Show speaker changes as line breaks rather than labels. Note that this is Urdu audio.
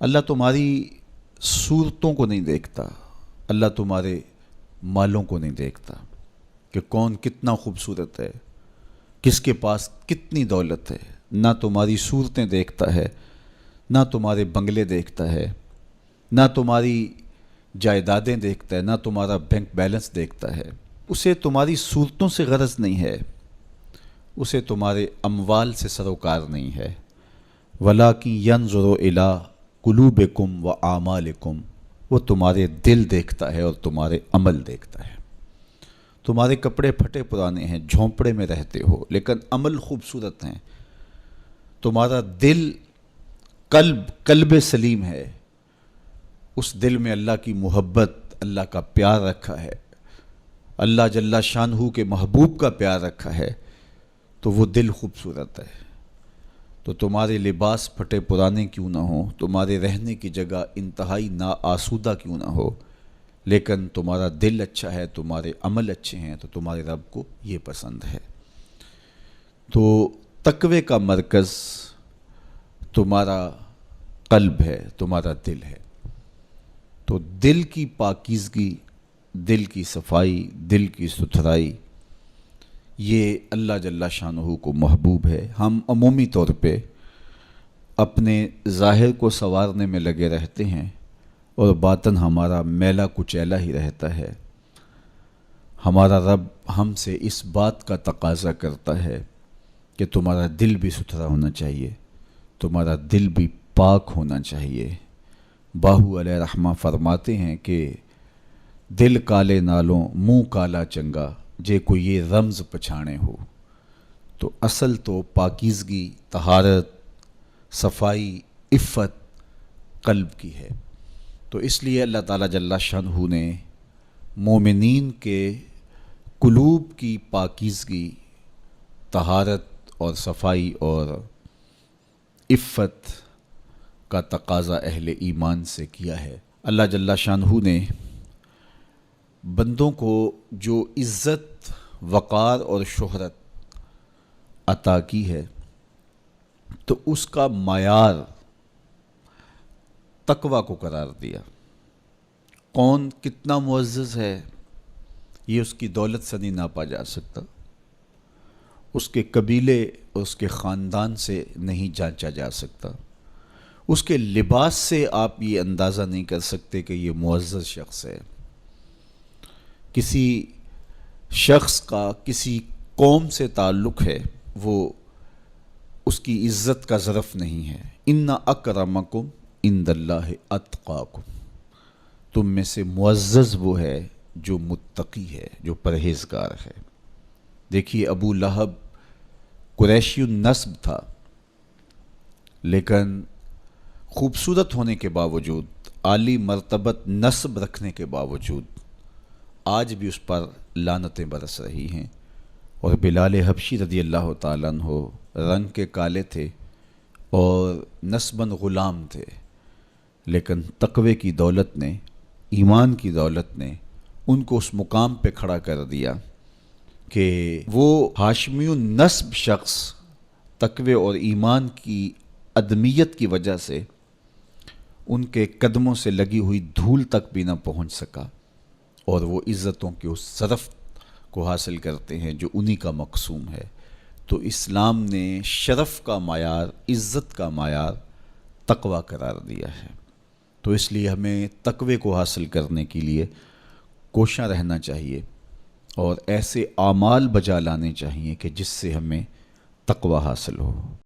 اللہ تمہاری صورتوں کو نہیں دیکھتا، اللہ تمہارے مالوں کو نہیں دیکھتا کہ کون کتنا خوبصورت ہے، کس کے پاس کتنی دولت ہے۔ نہ تمہاری صورتیں دیکھتا ہے، نہ تمہارے بنگلے دیکھتا ہے، نہ تمہاری جائیدادیں دیکھتا ہے، نہ تمہارا بینک بیلنس دیکھتا ہے۔ اسے تمہاری صورتوں سے غرض نہیں ہے، اسے تمہارے اموال سے سروکار نہیں ہے۔ وَلَٰكِن يَنظُرُ إِلَىٰ قُلُوبِكُمْ وَأَعْمَالِكُمْ، وہ تمہارے دل دیکھتا ہے اور تمہارے عمل دیکھتا ہے۔ تمہارے کپڑے پھٹے پرانے ہیں، جھونپڑے میں رہتے ہو، لیکن عمل خوبصورت ہیں۔ تمہارا دل قلب سلیم ہے، اس دل میں اللہ کی محبت، اللہ کا پیار رکھا ہے، اللہ جل شانہ کے محبوب کا پیار رکھا ہے، تو وہ دل خوبصورت ہے۔ تو تمہارے لباس پھٹے پرانے کیوں نہ ہوں، تمہارے رہنے کی جگہ انتہائی ناآسودہ کیوں نہ ہو، لیکن تمہارا دل اچھا ہے، تمہارے عمل اچھے ہیں، تو تمہارے رب کو یہ پسند ہے۔ تو تقوی کا مرکز تمہارا قلب ہے، تمہارا دل ہے۔ تو دل کی پاکیزگی، دل کی صفائی، دل کی ستھرائی، یہ اللہ جل شانہ کو محبوب ہے۔ ہم عمومی طور پہ اپنے ظاہر کو سنوارنے میں لگے رہتے ہیں اور باطن ہمارا میلا کچیلا ہی رہتا ہے۔ ہمارا رب ہم سے اس بات کا تقاضا کرتا ہے کہ تمہارا دل بھی ستھرا ہونا چاہیے، تمہارا دل بھی پاک ہونا چاہیے۔ باہو علیہ رحمہ فرماتے ہیں کہ دل کالے نالوں منہ کالا چنگا، جے کوئی یہ رمز پچھانے ہو۔ تو اصل تو پاکیزگی، طہارت، صفائی، عفت قلب کی ہے۔ تو اس لیے اللہ تعالیٰ جل شانہ نے مومنین کے قلوب کی پاکیزگی، طہارت اور صفائی اور عفت کا تقاضا اہل ایمان سے کیا ہے۔ اللہ جل شانہ نے بندوں کو جو عزت، وقار اور شہرت عطا کی ہے، تو اس کا معیار تقوی کو قرار دیا۔ کون کتنا معزز ہے، یہ اس کی دولت سے نہیں ناپا جا سکتا، اس کے قبیلے اور اس کے خاندان سے نہیں جانچا جا سکتا، اس کے لباس سے آپ یہ اندازہ نہیں کر سکتے کہ یہ معزز شخص ہے۔ کسی شخص کا کسی قوم سے تعلق ہے، وہ اس کی عزت کا ظرف نہیں ہے۔ ان اکرمکم عند اللہ اتقاکم، تم میں سے معزز وہ ہے جو متقی ہے، جو پرہیزگار ہے۔ دیکھیے ابو لہب قریشی النسب تھا، لیکن خوبصورت ہونے کے باوجود، عالی مرتبت نسب رکھنے کے باوجود، آج بھی اس پر لعنتیں برس رہی ہیں۔ اور بلال حبشی رضی اللہ تعالیٰ عنہ رنگ کے کالے تھے اور نسباً غلام تھے، لیکن تقوی کی دولت نے، ایمان کی دولت نے ان کو اس مقام پہ کھڑا کر دیا کہ وہ ہاشمی النسب شخص تقوی اور ایمان کی عدمیت کی وجہ سے ان کے قدموں سے لگی ہوئی دھول تک بھی نہ پہنچ سکا، اور وہ عزتوں کے اس شرف کو حاصل کرتے ہیں جو انہی کا مقسوم ہے۔ تو اسلام نے شرف کا معیار، عزت کا معیار تقوی قرار دیا ہے۔ تو اس لیے ہمیں تقوی کو حاصل کرنے کے لیے کوشاں رہنا چاہیے اور ایسے اعمال بجا لانے چاہیے کہ جس سے ہمیں تقوی حاصل ہو۔